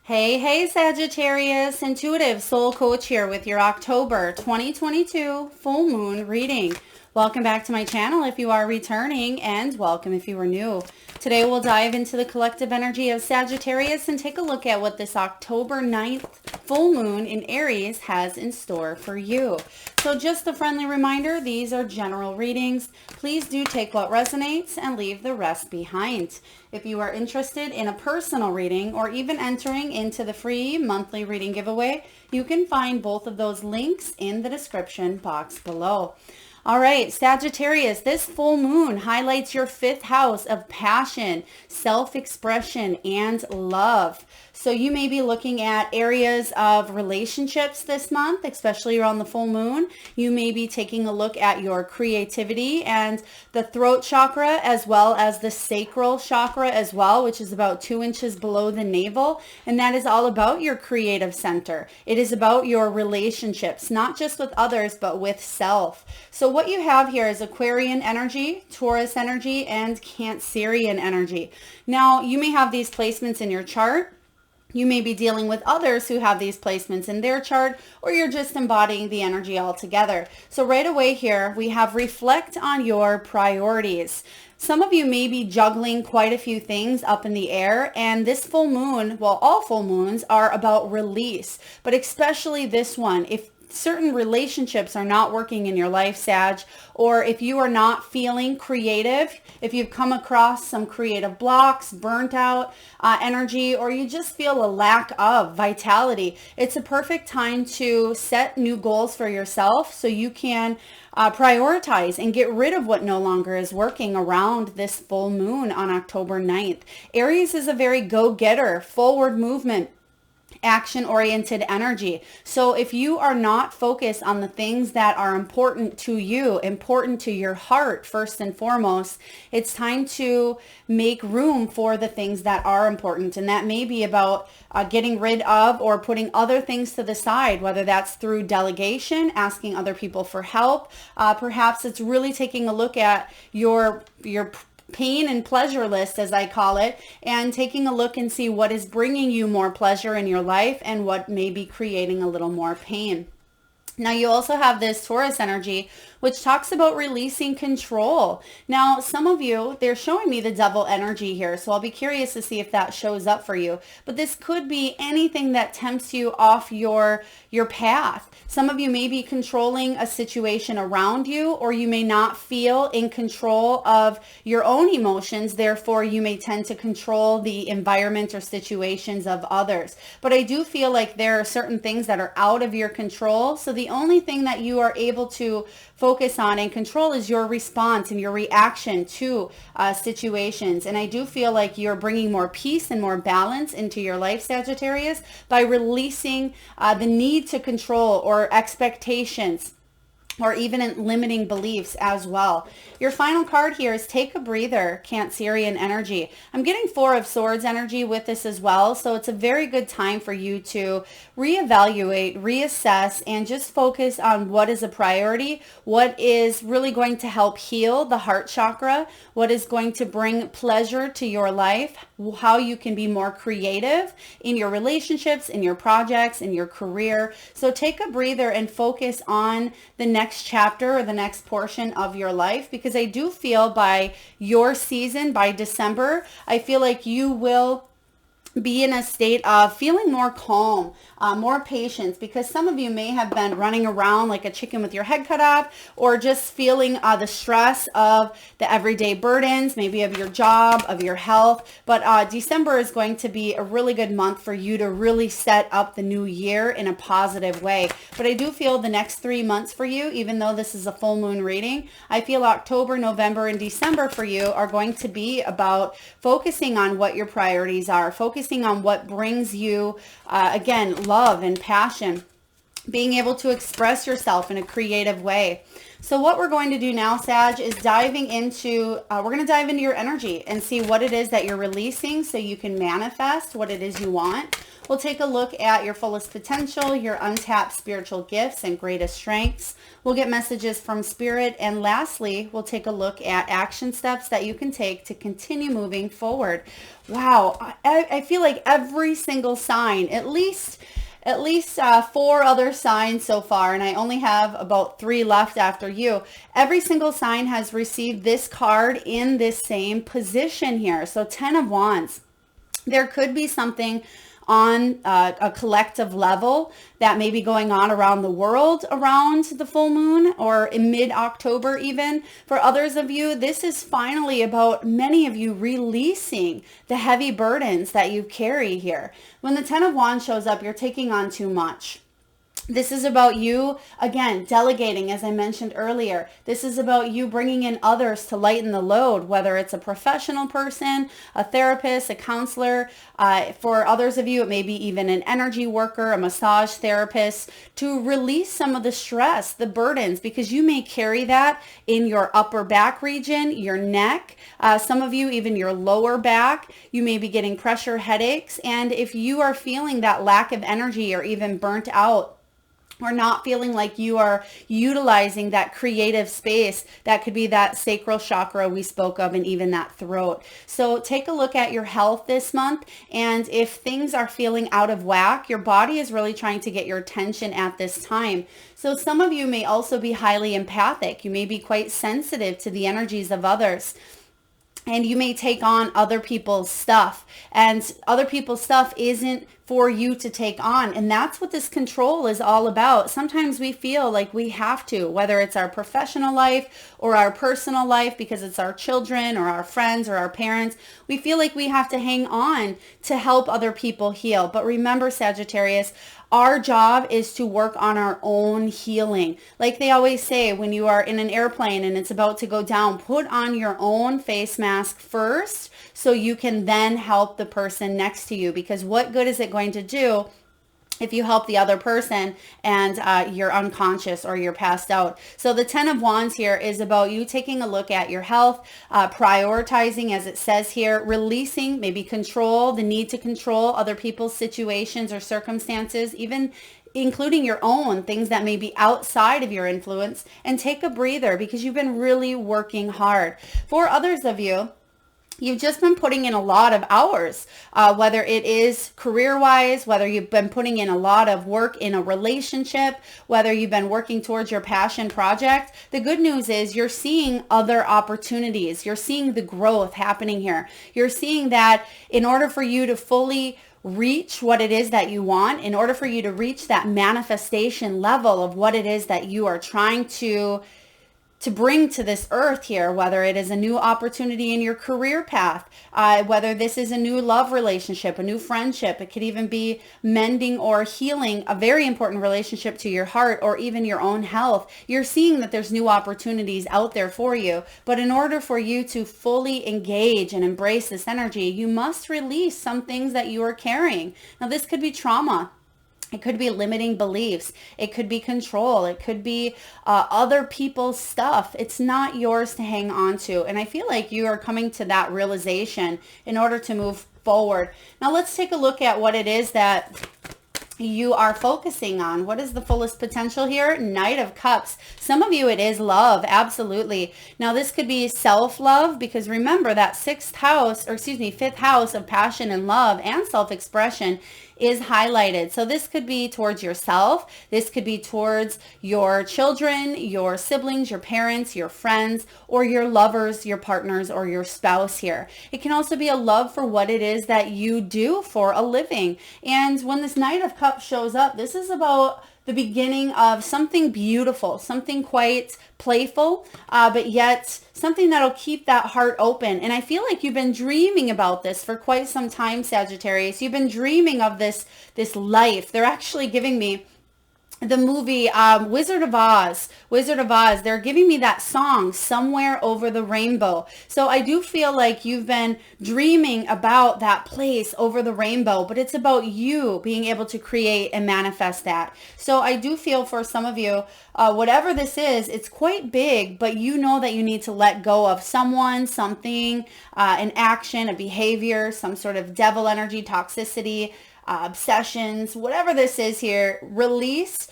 Hey, hey, Sagittarius, intuitive soul coach here with your October 2022 full moon reading. Welcome back to my channel if you are returning, and welcome if you are new. Today we'll dive into the collective energy of Sagittarius and take a look at what this October 9th full moon in Aries has in store for you. So just a friendly reminder, these are general readings. Please do take what resonates and leave the rest behind. If you are interested in a personal reading or even entering into the free monthly reading giveaway, you can find both of those links in the description box below. All right, Sagittarius, this full moon highlights your fifth house of passion, self-expression, and love. So you may be looking at areas of relationships this month, especially around the full moon. You may be taking a look at your creativity and the throat chakra, as well as the sacral chakra as well, which is about 2 inches below the navel. And that is all about your creative center. It is about your relationships, not just with others, but with self. So what you have here is Aquarian energy, Taurus energy, and Cancerian energy. Now, you may have these placements in your chart. You may be dealing with others who have these placements in their chart, or you're just embodying the energy altogether. So right away here, we have reflect on your priorities. Some of you may be juggling quite a few things up in the air, and this full moon, well, all full moons are about release, but especially this one. If certain relationships are not working in your life, Sag, or if you are not feeling creative, if you've come across some creative blocks, burnt out energy, or you just feel a lack of vitality, it's a perfect time to set new goals for yourself so you can prioritize and get rid of what no longer is working around this full moon on October 9th. Aries is a very go-getter, forward movement, action-oriented energy. So if you are not focused on the things that are important to you, important to your heart first and foremost, it's time to make room for the things that are important. And that may be about getting rid of or putting other things to the side, whether that's through delegation, asking other people for help. Perhaps it's really taking a look at your pain and pleasure list, as I call it, and taking a look and see what is bringing you more pleasure in your life and what may be creating a little more pain. Now, you also have this Taurus energy, which talks about releasing control. Now, some of you, they're showing me the devil energy here, so I'll be curious to see if that shows up for you. But this could be anything that tempts you off your path. Some of you may be controlling a situation around you, or you may not feel in control of your own emotions. Therefore, you may tend to control the environment or situations of others. But I do feel like there are certain things that are out of your control. So the only thing that you are able to focus on and control is your response and your reaction to situations. And I do feel like you're bringing more peace and more balance into your life, Sagittarius, by releasing the need to control or expectations, or even in limiting beliefs as well. Your final card here is take a breather, Cancerian energy. I'm getting 4 of Swords energy with this as well, so it's a very good time for you to reevaluate, reassess, and just focus on what is a priority, what is really going to help heal the heart chakra, what is going to bring pleasure to your life, how you can be more creative in your relationships, in your projects, in your career. So take a breather and focus on the next chapter or the next portion of your life, because I do feel by your season, by December, I feel like you will be in a state of feeling more calm, more patience, because some of you may have been running around like a chicken with your head cut off, or just feeling the stress of the everyday burdens, maybe of your job, of your health. But December is going to be a really good month for you to really set up the new year in a positive way. But I do feel the next 3 months for you, even though this is a full moon reading, I feel October, November, and December for you are going to be about focusing on what your priorities are, focusing on what brings you, again, love and passion, being able to express yourself in a creative way. So what we're going to do now, Sag, is we're going to dive into your energy and see what it is that you're releasing so you can manifest what it is you want. We'll take a look at your fullest potential, your untapped spiritual gifts and greatest strengths. We'll get messages from Spirit. And lastly, we'll take a look at action steps that you can take to continue moving forward. Wow, I feel like every single sign, at least 4 other signs so far, and I only have about 3 left after you. Every single sign has received this card in this same position here. So 10 of Wands. There could be something on a collective level that may be going on around the world around the full moon, or in mid-October even. For others of you, this is finally about many of you releasing the heavy burdens that you carry here. When the 10 of Wands shows up, you're taking on too much. This is about you, again, delegating, as I mentioned earlier. This is about you bringing in others to lighten the load, whether it's a professional person, a therapist, a counselor. For others of you, it may be even an energy worker, a massage therapist, to release some of the stress, the burdens, because you may carry that in your upper back region, your neck, some of you even your lower back. You may be getting pressure headaches. And if you are feeling that lack of energy or even burnt out, or not feeling like you are utilizing that creative space, that could be that sacral chakra we spoke of, and even that throat. So take a look at your health this month. And if things are feeling out of whack, your body is really trying to get your attention at this time. So some of you may also be highly empathic. You may be quite sensitive to the energies of others. And you may take on other people's stuff, and other people's stuff isn't for you to take on. And that's what this control is all about. Sometimes we feel like we have to, whether it's our professional life or our personal life, because it's our children or our friends or our parents, we feel like we have to hang on to help other people heal. But remember, Sagittarius, our job is to work on our own healing. Like they always say, when you are in an airplane and it's about to go down, put on your own face mask first so you can then help the person next to you. Because what good is it going to do if you help the other person and you're unconscious or you're passed out? So the 10 of Wands here is about you taking a look at your health, prioritizing, as it says here, releasing maybe control, the need to control other people's situations or circumstances, even including your own things that may be outside of your influence, and take a breather because you've been really working hard. For others of you, you've just been putting in a lot of hours, whether it is career-wise, whether you've been putting in a lot of work in a relationship, whether you've been working towards your passion project. The good news is you're seeing other opportunities. You're seeing the growth happening here. You're seeing that in order for you to fully reach what it is that you want, in order for you to reach that manifestation level of what it is that you are trying to bring to this earth here, whether it is a new opportunity in your career path, whether this is a new love relationship, a new friendship, it could even be mending or healing a very important relationship to your heart, or even your own health. You're seeing that there's new opportunities out there for you. But in order for you to fully engage and embrace this energy, you must release some things that you are carrying. Now, this could be trauma. It could be limiting beliefs. It could be control. It could be other people's stuff. It's not yours to hang on to. And I feel like you are coming to that realization in order to move forward. Now let's take a look at what it is that you are focusing on. What is the fullest potential here? Knight of Cups. Some of you, it is love. Absolutely. Now this could be self-love, because remember that fifth house of passion and love and self-expression is highlighted. So this could be towards yourself. This could be towards your children, your siblings, your parents, your friends, or your lovers, your partners, or your spouse here. It can also be a love for what it is that you do for a living. And when this Knight of Cups shows up, this is about the beginning of something beautiful, something quite playful, but yet something that'll keep that heart open. And I feel like you've been dreaming about this for quite some time, Sagittarius. You've been dreaming of this life. They're actually giving me the movie Wizard of Oz. They're giving me that song, Somewhere Over the Rainbow. So I do feel like you've been dreaming about that place over the rainbow, but it's about you being able to create and manifest that. So I do feel for some of you, whatever this is, it's quite big, but you know that you need to let go of someone, something, an action, a behavior, some sort of devil energy, toxicity, obsessions, whatever this is here, release,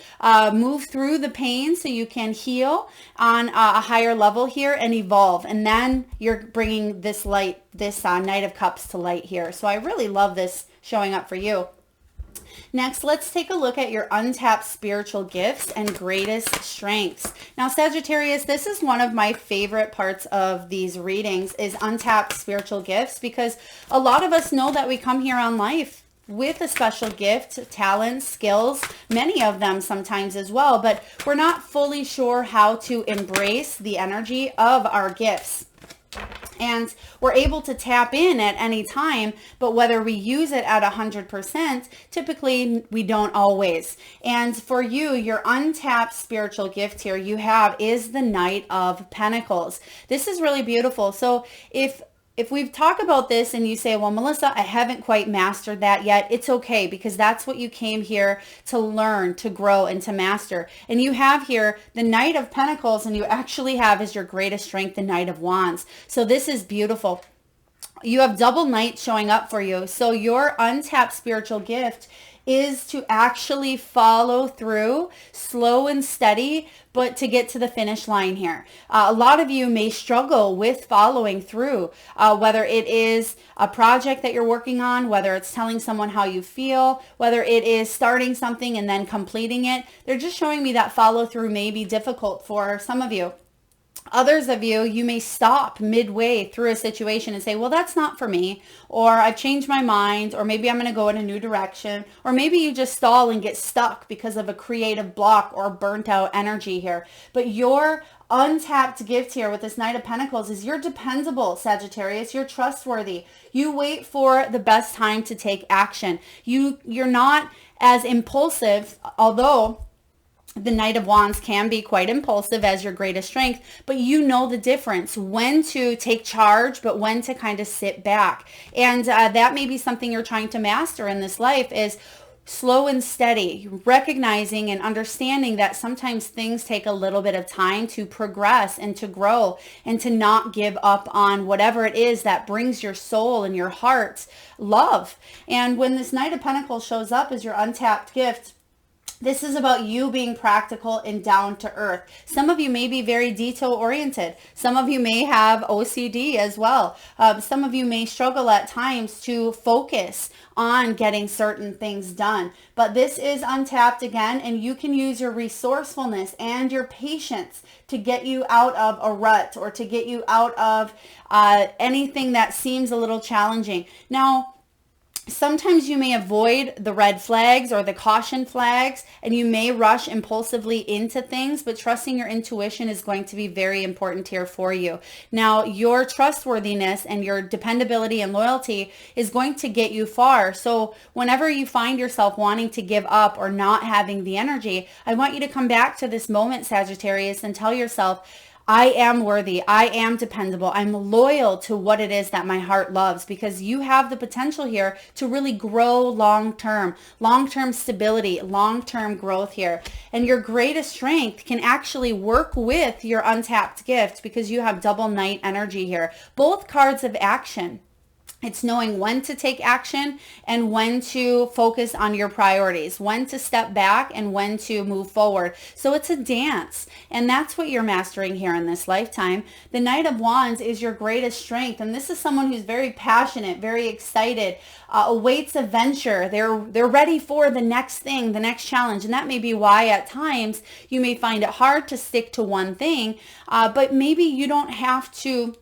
move through the pain so you can heal on a higher level here and evolve. And then you're bringing this light, this Knight of Cups to light here. So I really love this showing up for you. Next, let's take a look at your untapped spiritual gifts and greatest strengths. Now, Sagittarius, this is one of my favorite parts of these readings is untapped spiritual gifts, because a lot of us know that we come here on life with a special gift, talents, skills, many of them sometimes as well, but we're not fully sure how to embrace the energy of our gifts. And we're able to tap in at any time, but whether we use it at 100%, typically we don't always. And for you, your untapped spiritual gift here you have is the Knight of Pentacles. This is really beautiful. So if we talk about this and you say, well, Melissa, I haven't quite mastered that yet, it's okay, because that's what you came here to learn, to grow, and to master. And you have here the Knight of Pentacles, and you actually have as your greatest strength the Knight of Wands. So this is beautiful. You have double Knight showing up for you. So your untapped spiritual gift is to actually follow through, slow and steady, but to get to the finish line here. A lot of you may struggle with following through, whether it is a project that you're working on, whether it's telling someone how you feel, whether it is starting something and then completing it. They're just showing me that follow through may be difficult for some of you. Others of you, you may stop midway through a situation and say, well, that's not for me, or I've changed my mind, or maybe I'm going to go in a new direction, or maybe you just stall and get stuck because of a creative block or burnt out energy here. But your untapped gift here with this Knight of Pentacles is you're dependable, Sagittarius. You're trustworthy. You wait for the best time to take action. You're not as impulsive, although the Knight of Wands can be quite impulsive as your greatest strength, but you know the difference when to take charge, but when to kind of sit back. And that may be something you're trying to master in this life, is slow and steady, recognizing and understanding that sometimes things take a little bit of time to progress and to grow, and to not give up on whatever it is that brings your soul and your heart love. And when this Knight of Pentacles shows up as your untapped gift, this is about you being practical and down to earth. Some of you may be very detail oriented. Some of you may have OCD as well. Some of you may struggle at times to focus on getting certain things done. But this is untapped again, and you can use your resourcefulness and your patience to get you out of a rut, or to get you out of anything that seems a little challenging. Now, sometimes you may avoid the red flags or the caution flags, and you may rush impulsively into things, but trusting your intuition is going to be very important here for you. Now, your trustworthiness and your dependability and loyalty is going to get you far. So whenever you find yourself wanting to give up or not having the energy, I want you to come back to this moment, Sagittarius, and tell yourself, I am worthy. I am dependable. I'm loyal to what it is that my heart loves, because you have the potential here to really grow long-term stability, long-term growth here. And your greatest strength can actually work with your untapped gift, because you have double Knight energy here. Both cards of action. It's knowing when to take action and when to focus on your priorities, when to step back and when to move forward. So it's a dance, and that's what you're mastering here in this lifetime. The Knight of Wands is your greatest strength, and this is someone who's very passionate, very excited, awaits a venture. They're ready for the next thing, the next challenge, and that may be why at times you may find it hard to stick to one thing, but maybe you don't have to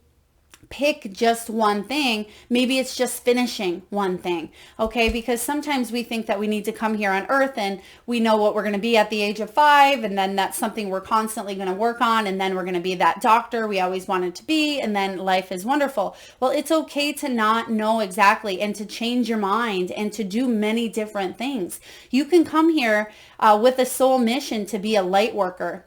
pick just one thing. Maybe it's just finishing one thing, okay? Because sometimes we think that we need to come here on earth and we know what we're going to be at the age of 5, and then that's something we're constantly going to work on, and then we're going to be that doctor we always wanted to be, and then life is wonderful. Well, it's okay to not know exactly, and to change your mind, and to do many different things. You can come here with a soul mission to be a light worker,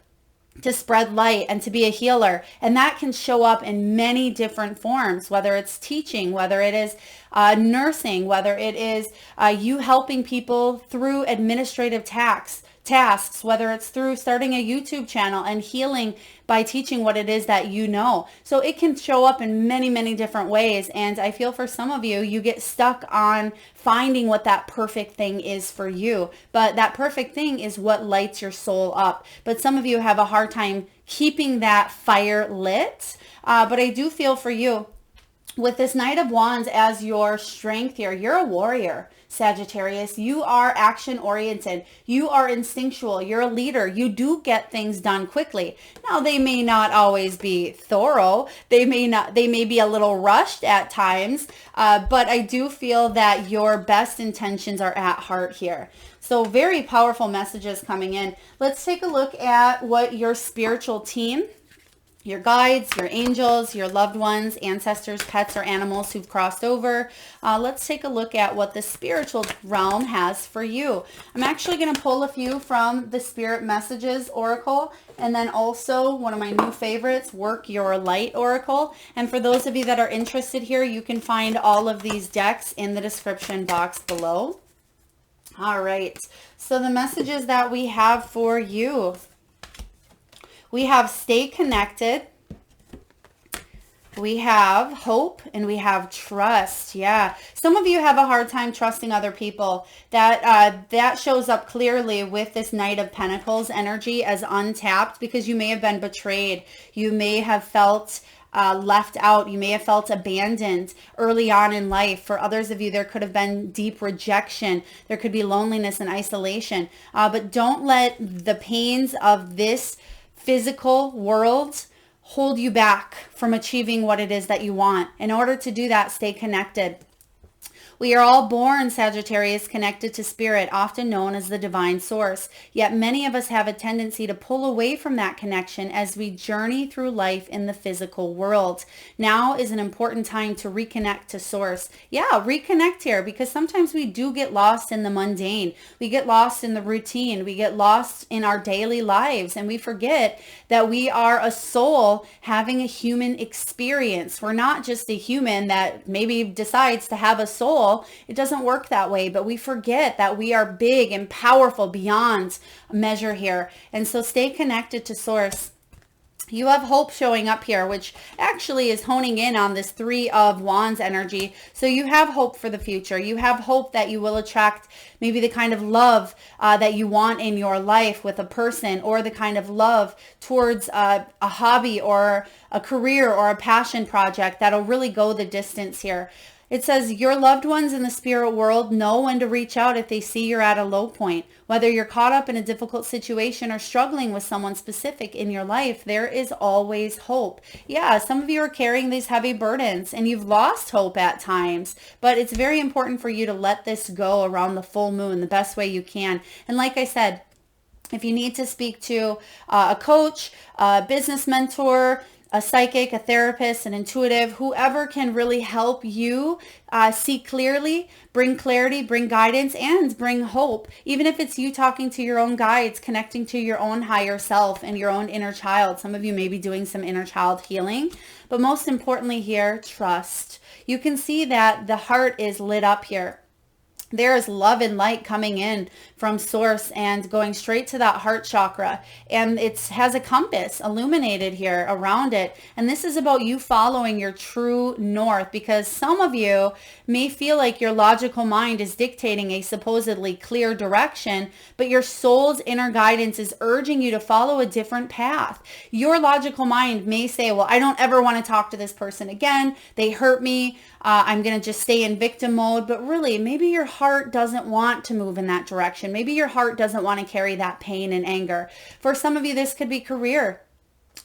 to spread light, and to be a healer. And that can show up in many different forms, whether it's teaching, whether it is nursing, whether it is you helping people through administrative tasks, whether it's through starting a YouTube channel and healing by teaching what it is that you know. So it can show up in many, many different ways. And I feel for some of you, you get stuck on finding what that perfect thing is for you. But that perfect thing is what lights your soul up. But some of you have a hard time keeping that fire lit. But I do feel for you with this Knight of Wands as your strength here. You're a warrior, Sagittarius. You are action oriented. You are instinctual. You're a leader. You do get things done quickly. Now, they may not always be thorough. They may be a little rushed at times, but I do feel that your best intentions are at heart here. So very powerful messages coming in. Let's take a look at what your spiritual team, your guides, your angels, your loved ones, ancestors, pets, or animals who've crossed over. Let's take a look at what the spiritual realm has for you. I'm actually going to pull a few from the Spirit Messages Oracle, and then also one of my new favorites, Work Your Light Oracle. And for those of you that are interested here, you can find all of these decks in the description box below. All right, so the messages that we have for you. We have stay connected, we have hope, and we have trust. Yeah, some of you have a hard time trusting other people. That shows up clearly with this Knight of Pentacles energy as untapped, because you may have been betrayed. You may have felt left out. You may have felt abandoned early on in life. For others of you, there could have been deep rejection. There could be loneliness and isolation. But don't let the pains of this physical world hold you back from achieving what it is that you want. In order to do that, stay connected. We are all born, Sagittarius, connected to spirit, often known as the divine source. Yet many of us have a tendency to pull away from that connection as we journey through life in the physical world. Now is an important time to reconnect to source. Yeah, reconnect here, because sometimes we do get lost in the mundane. We get lost in the routine. We get lost in our daily lives, and we forget that we are a soul having a human experience. We're not just a human that maybe decides to have a soul. It doesn't work that way, but we forget that we are big and powerful beyond measure here. And so stay connected to source. You have hope showing up here, which actually is honing in on this Three of Wands energy. So you have hope for the future. You have hope that you will attract maybe the kind of love that you want in your life with a person, or the kind of love towards a hobby or a career or a passion project that'll really go the distance here. It says your loved ones in the spirit world know when to reach out if they see you're at a low point. Whether you're caught up in a difficult situation or struggling with someone specific in your life, there is always hope. Yeah, some of you are carrying these heavy burdens and you've lost hope at times, but it's very important for you to let this go around the full moon the best way you can. And like I said, if you need to speak to a coach, a business mentor, a psychic, a therapist, an intuitive, whoever can really help you see clearly, bring clarity, bring guidance, and bring hope. Even if it's you talking to your own guides, connecting to your own higher self and your own inner child. Some of you may be doing some inner child healing, but most importantly here, trust. You can see that the heart is lit up here. There is love and light coming in from source and going straight to that heart chakra. And it has a compass illuminated here around it. And this is about you following your true north, because some of you may feel like your logical mind is dictating a supposedly clear direction, but your soul's inner guidance is urging you to follow a different path. Your logical mind may say, well, I don't ever want to talk to this person again. They hurt me. I'm going to just stay in victim mode. But really, maybe your heart doesn't want to move in that direction. Maybe your heart doesn't want to carry that pain and anger. For some of you, this could be career.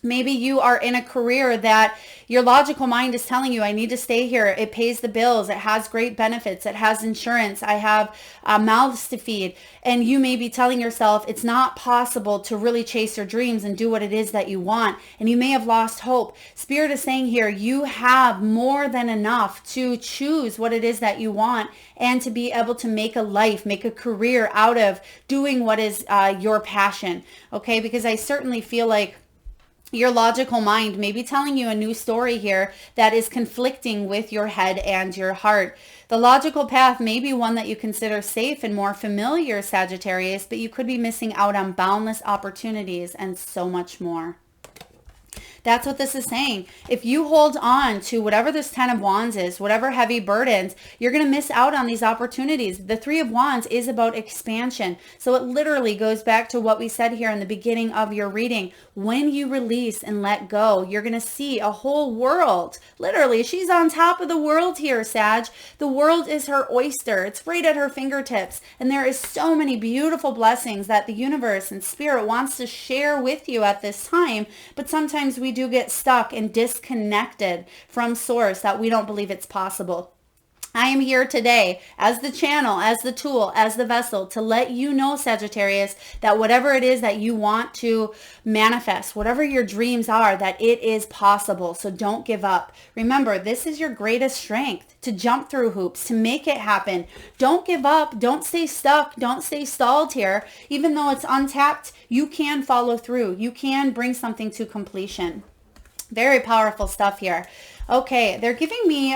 Maybe you are in a career that your logical mind is telling you, I need to stay here. It pays the bills. It has great benefits. It has insurance. I have mouths to feed. And you may be telling yourself it's not possible to really chase your dreams and do what it is that you want. And you may have lost hope. Spirit is saying here, you have more than enough to choose what it is that you want and to be able to make a life, make a career out of doing what is your passion. Okay, because I certainly feel like your logical mind may be telling you a new story here that is conflicting with your head and your heart. The logical path may be one that you consider safe and more familiar, Sagittarius, but you could be missing out on boundless opportunities and so much more. That's what this is saying. If you hold on to whatever this 10 of Wands is, whatever heavy burdens, you're going to miss out on these opportunities. The 3 of Wands is about expansion. So it literally goes back to what we said here in the beginning of your reading. When you release and let go, you're going to see a whole world. Literally, she's on top of the world here, Sag. The world is her oyster. It's right at her fingertips. And there is so many beautiful blessings that the universe and spirit wants to share with you at this time. But sometimes we do get stuck and disconnected from source that we don't believe it's possible. I am here today as the channel, as the tool, as the vessel to let you know, Sagittarius, that whatever it is that you want to manifest, whatever your dreams are, that it is possible. So don't give up. Remember, this is your greatest strength, to jump through hoops, to make it happen. Don't give up. Don't stay stuck. Don't stay stalled here. Even though it's untapped, you can follow through. You can bring something to completion. Very powerful stuff here. Okay, they're giving me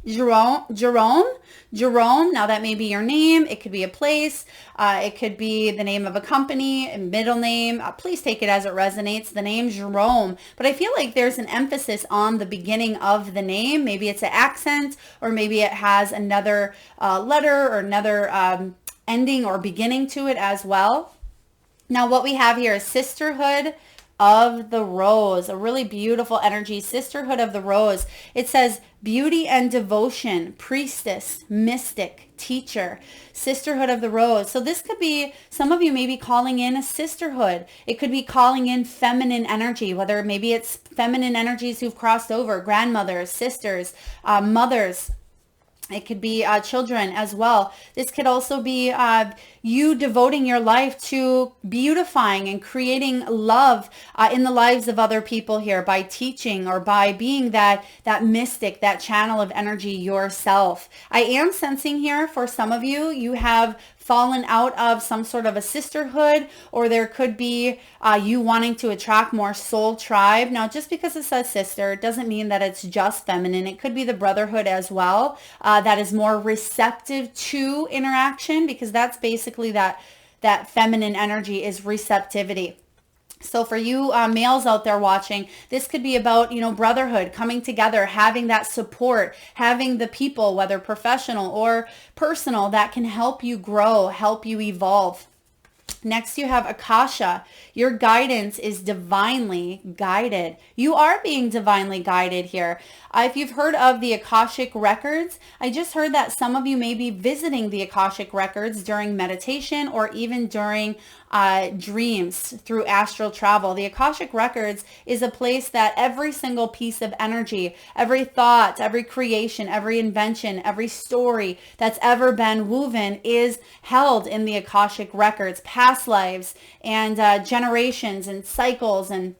Jerome. Now that may be your name. It could be a place. It could be the name of a company, a middle name. Please take it as it resonates. The name Jerome. But I feel like there's an emphasis on the beginning of the name. Maybe it's an accent, or maybe it has another letter or another ending or beginning to it as well. Now what we have here is Sisterhood of the Rose, a really beautiful energy. Sisterhood of the Rose. It says beauty and devotion, priestess, mystic, teacher, Sisterhood of the Rose. So this could be, some of you may be calling in a sisterhood. It could be calling in feminine energy, whether maybe it's feminine energies who've crossed over, grandmothers, sisters, mothers. It could be children as well. This could also be you devoting your life to beautifying and creating love in the lives of other people here by teaching or by being that mystic, that channel of energy yourself. I am sensing here for some of you, you have fallen out of some sort of a sisterhood, or there could be you wanting to attract more soul tribe. Now, just because it says sister, it doesn't mean that it's just feminine. It could be the brotherhood as well, that is more receptive to interaction, because that's basically that feminine energy is receptivity. So for you males out there watching, this could be about, brotherhood, coming together, having that support, having the people, whether professional or personal, that can help you grow, help you evolve. Next, you have Akasha. Your guidance is divinely guided. You are being divinely guided here. If you've heard of the Akashic records, I just heard that some of you may be visiting the Akashic records during meditation or even during dreams through astral travel. The Akashic records is a place that every single piece of energy, every thought, every creation, every invention, every story that's ever been woven is held in the Akashic records. Past lives and generations and cycles and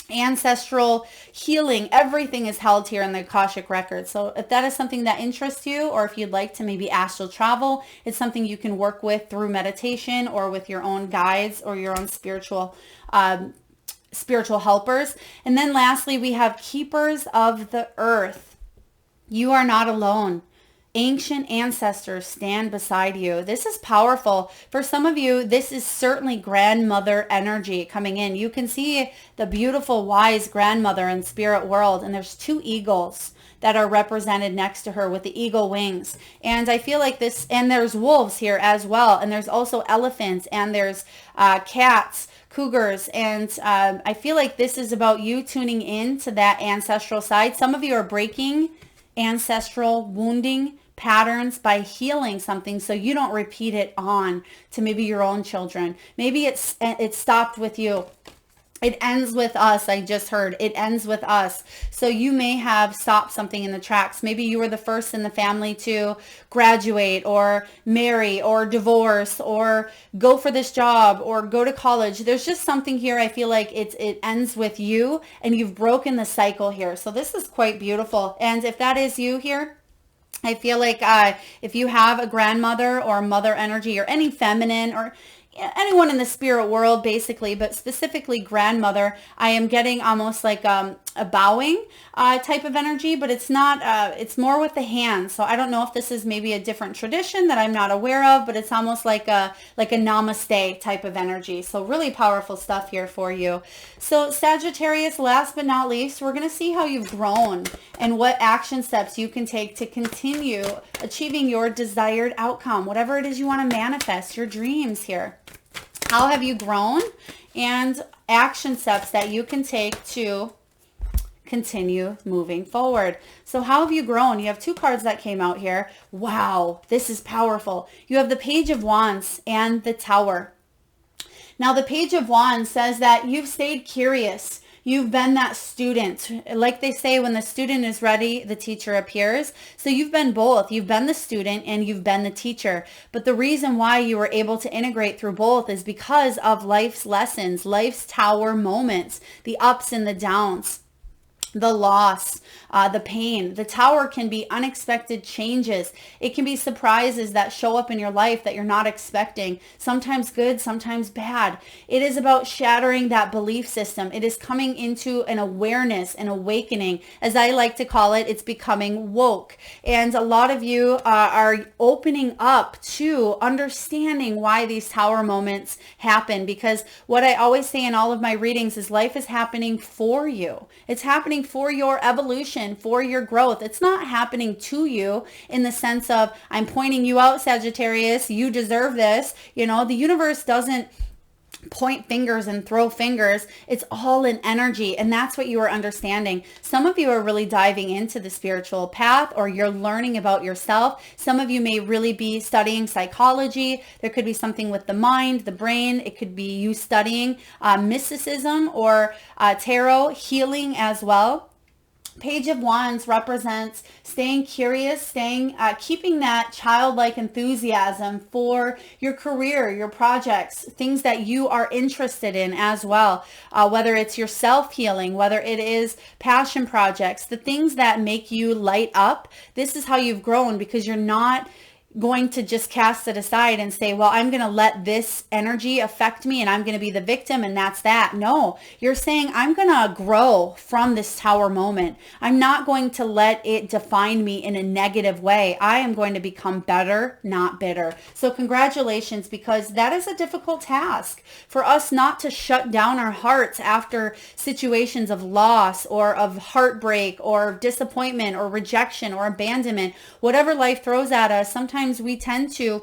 ancestral healing, everything is held here in the Akashic records. So if that is something that interests you, or if you'd like to maybe astral travel, it's something you can work with through meditation or with your own guides or your own spiritual helpers. And then lastly, we have Keepers of the Earth. You are not alone. Ancient ancestors stand beside you. This is powerful. For some of you, this is certainly grandmother energy coming in. You can see the beautiful, wise grandmother in spirit world, and there's 2 eagles that are represented next to her with the eagle wings. And I feel like this, and there's wolves here as well, and there's also elephants, and there's cats, cougars, and I feel like this is about you tuning in to that ancestral side. Some of you are breaking ancestral wounding patterns by healing something so you don't repeat it on to maybe your own children. Maybe it stopped with you. It ends with us. I just heard it ends with us. So you may have stopped something in the tracks. Maybe you were the first in the family to graduate or marry or divorce or go for this job or go to college. There's just something here. I feel like it ends with you and you've broken the cycle here. So this is quite beautiful. And if that is you here, I feel like if you have a grandmother or mother energy or any feminine or anyone in the spirit world basically, but specifically grandmother, I am getting almost like a bowing type of energy, but it's not, it's more with the hands. So I don't know if this is maybe a different tradition that I'm not aware of, but it's almost like a namaste type of energy. So really powerful stuff here for you. So Sagittarius, last but not least, we're going to see how you've grown and what action steps you can take to continue achieving your desired outcome, whatever it is you want to manifest, your dreams here. How have you grown, and action steps that you can take to continue moving forward. So how have you grown? You have two cards that came out here. Wow, this is powerful. You have the Page of Wands and the Tower. Now the Page of Wands says that you've stayed curious. You've been that student. Like they say, when the student is ready, the teacher appears. So you've been both. You've been the student and you've been the teacher. But the reason why you were able to integrate through both is because of life's lessons, life's tower moments, the ups and the downs, the loss, the pain. The tower can be unexpected changes. It can be surprises that show up in your life that you're not expecting. Sometimes good, sometimes bad. It is about shattering that belief system. It is coming into an awareness, an awakening. As I like to call it, it's becoming woke. And a lot of you are opening up to understanding why these tower moments happen. Because what I always say in all of my readings is life is happening for you. It's happening for your evolution, for your growth. It's not happening to you in the sense of, I'm pointing you out, Sagittarius, you deserve this. You know, the universe doesn't point fingers and throw fingers. It's all in energy, and that's what you are understanding. Some of you are really diving into the spiritual path, or you're learning about yourself. Some of you may really be studying psychology. There could be something with the mind, the brain. It could be you studying mysticism or tarot healing as well. Page of Wands represents staying curious, keeping that childlike enthusiasm for your career, your projects, things that you are interested in as well. Whether it's your self-healing, whether it is passion projects, the things that make you light up. This is how you've grown, because you're not going to just cast it aside and say, well, I'm going to let this energy affect me and I'm going to be the victim and that's that. No, you're saying, I'm going to grow from this tower moment. I'm not going to let it define me in a negative way. I am going to become better, not bitter. So congratulations, because that is a difficult task for us, not to shut down our hearts after situations of loss or of heartbreak or disappointment or rejection or abandonment. Whatever life throws at us, sometimes we tend to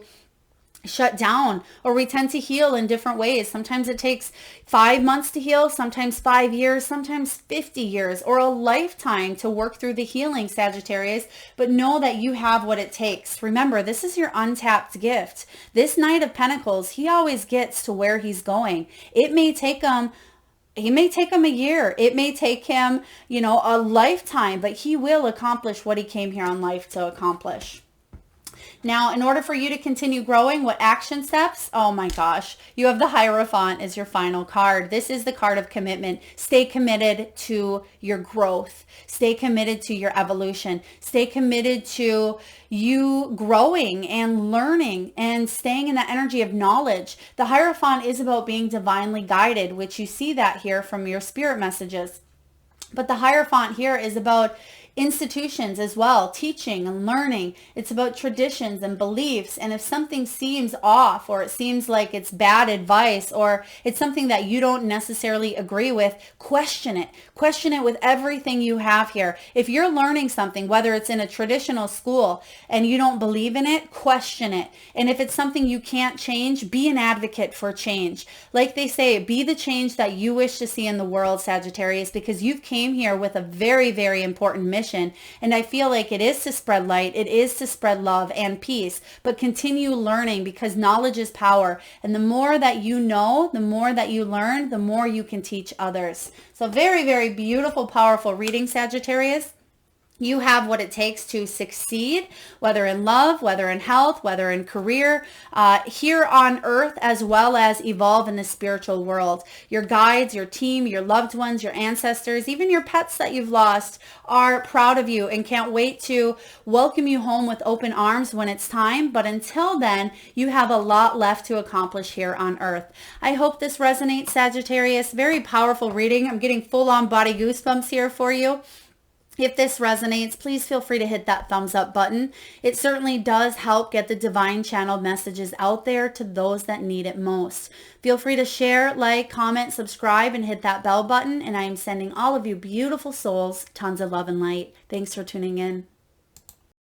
shut down, or we tend to heal in different ways. Sometimes it takes 5 months to heal, sometimes 5 years, sometimes 50 years, or a lifetime to work through the healing, Sagittarius. But know that you have what it takes. Remember, this is your untapped gift. This Knight of Pentacles, he always gets to where he's going. It may take him a year. It may take him, a lifetime, but he will accomplish what he came here on life to accomplish. Now, in order for you to continue growing, what action steps? Oh my gosh, you have the Hierophant as your final card. This is the card of commitment. Stay committed to your growth. Stay committed to your evolution. Stay committed to you growing and learning and staying in the energy of knowledge. The Hierophant is about being divinely guided, which you see that here from your spirit messages. But the Hierophant here is about institutions as well, teaching and learning. It's about traditions and beliefs. And if something seems off, or it seems like it's bad advice, or it's something that you don't necessarily agree with, question it. Question it with everything you have here. If you're learning something, whether it's in a traditional school and you don't believe in it, question it. And if it's something you can't change, be an advocate for change. Like they say, be the change that you wish to see in the world, Sagittarius, because you've came here with a very, very important mission. And I feel like it is to spread light. It is to spread love and peace, but continue learning, because knowledge is power. And the more that you know, the more that you learn, the more you can teach others. So very, very beautiful, powerful reading, Sagittarius. You have what it takes to succeed, whether in love, whether in health, whether in career, here on earth, as well as evolve in the spiritual world. Your guides, your team, your loved ones, your ancestors, even your pets that you've lost are proud of you and can't wait to welcome you home with open arms when it's time. But until then, you have a lot left to accomplish here on earth. I hope this resonates, Sagittarius. Very powerful reading. I'm getting full-on body goosebumps here for you. If this resonates, please feel free to hit that thumbs up button. It certainly does help get the divine channeled messages out there to those that need it most. Feel free to share, like, comment, subscribe, and hit that bell button. And I am sending all of you beautiful souls tons of love and light. Thanks for tuning in.